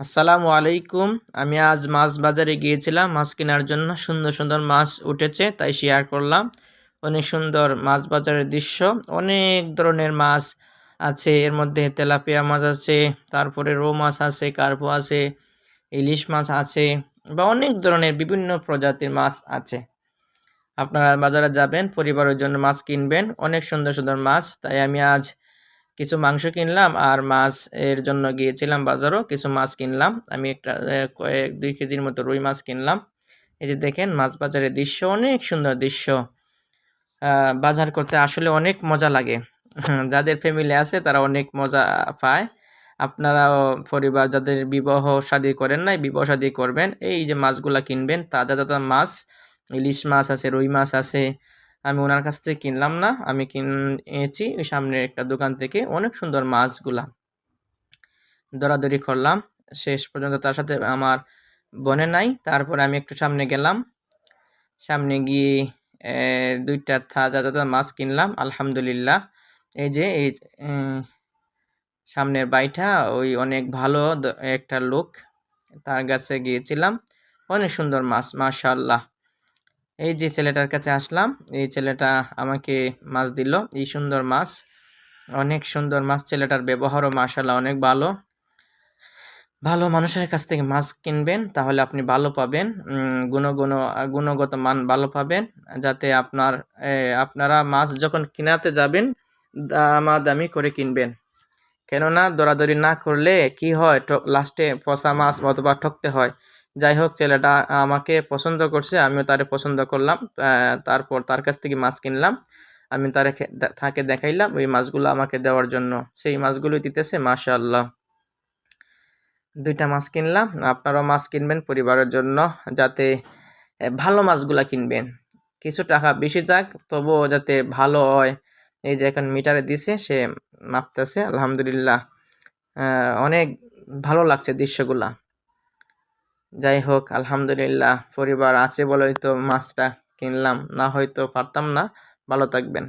আসসালামু আলাইকুম। আমি আজ মাছ বাজারে গিয়েছিলাম মাছ কেনার জন্য। সুন্দর, সুন্দর মাছ উঠেছে তাই শেয়ার করলাম। অনেক সুন্দর মাছ বাজারের দৃশ্য। অনেক ধরনের মাছ আছে। এর মধ্যে তেলাপিয়া মাছ আছে, তারপরে রৌ মাছ আছে, কার্পো আছে, ইলিশ মাছ আছে বা অনেক ধরনের বিভিন্ন প্রজাতির মাছ আছে। আপনারা বাজারে যাবেন, পরিবারের জন্য মাছ কিনবেন। অনেক সুন্দর, সুন্দর মাছ। তাই আমি আজ কিছু মাংস কিনলাম আর মাছ এর জন্য গিয়েছিলাম বাজারও। কিছু মাছ কিনলাম। আমি একটা ২ কেজির মতো রুই মাছ কিনলাম। এই যে দেখেন মাছ বাজারের দৃশ্য, অনেক সুন্দর দৃশ্য। বাজার করতে আসলে অনেক মজা লাগে। যাদের ফ্যামিলি আছে তারা অনেক মজা পায়। আপনারাও পরিবার যাদের বিবাহ শাদী করেন নাই, বিবাহ শাদী করবেন। এই যে মাছগুলা কিনবেন, তাজা, তাজা মাছ। ইলিশ মাছ আছে, রুই মাছ আছে। আমি উনার কাছ থেকে কিনলাম না। আমি কিনেছি ওই সামনের একটা দোকান থেকে। অনেক সুন্দর মাছগুলা। দরাদরি করলাম। শেষ পর্যন্ত তার সাথে আমার বনে নাই। তারপরে আমি একটু সামনে গেলাম। সামনে গিয়ে ২ টা তাজা, তাজা মাছ কিনলাম। আলহামদুলিল্লাহ। এই যে এই সামনের বাড়িটা ওই অনেক ভালো একটা লোক। তার কাছে গিয়েছিলাম। অনেক সুন্দর মাছ, মাশাআল্লাহ। এই যে ছেলেটার কাছে আসলাম, এই ছেলেটা আমাকে মাছ দিল। এই সুন্দর মাছ, অনেক সুন্দর মাছ। ছেলেটার ব্যবহারও মাশাআল্লাহ অনেক ভালো। ভালো মানুষের কাছ থেকে মাছ কিনবেন তাহলে আপনি ভালো পাবেন। গুণগত মান ভালো পাবেন। যাতে আপনারা মাছ যখন কিনাতে যাবেন দামাদামি করে কিনবেন। কেননা দরাদরি না করলে কি হয়, লাস্টে পচা মাছ অথবা ঠকতে হয়। যাই হোক, ছেলেটা আমাকে পছন্দ করছে, আমিও তারে পছন্দ করলাম। তারপর তার কাছ থেকে মাছ কিনলাম। আমি তাকে দেখাইলাম ওই মাছগুলো আমাকে দেওয়ার জন্য। সেই মাছগুলোই দিতেছে, মাশাআল্লাহ। ২ টা মাছ কিনলাম। আপনারাও মাছ কিনবেন পরিবারের জন্য, যাতে ভালো মাছগুলা কিনবেন। কিছু টাকা বেশি যাক, তবুও যাতে ভালো হয়। এই যে এখন মিটারে দিছে, সে মাপতেছে। আলহামদুলিল্লাহ। অনেক ভালো লাগছে দৃশ্যগুলা। যাই হোক, আলহামদুলিল্লাহ। পরিবার আছে বলেই তো মাছটা কিনলাম, না হয়তো পারতাম না। ভালো থাকবেন।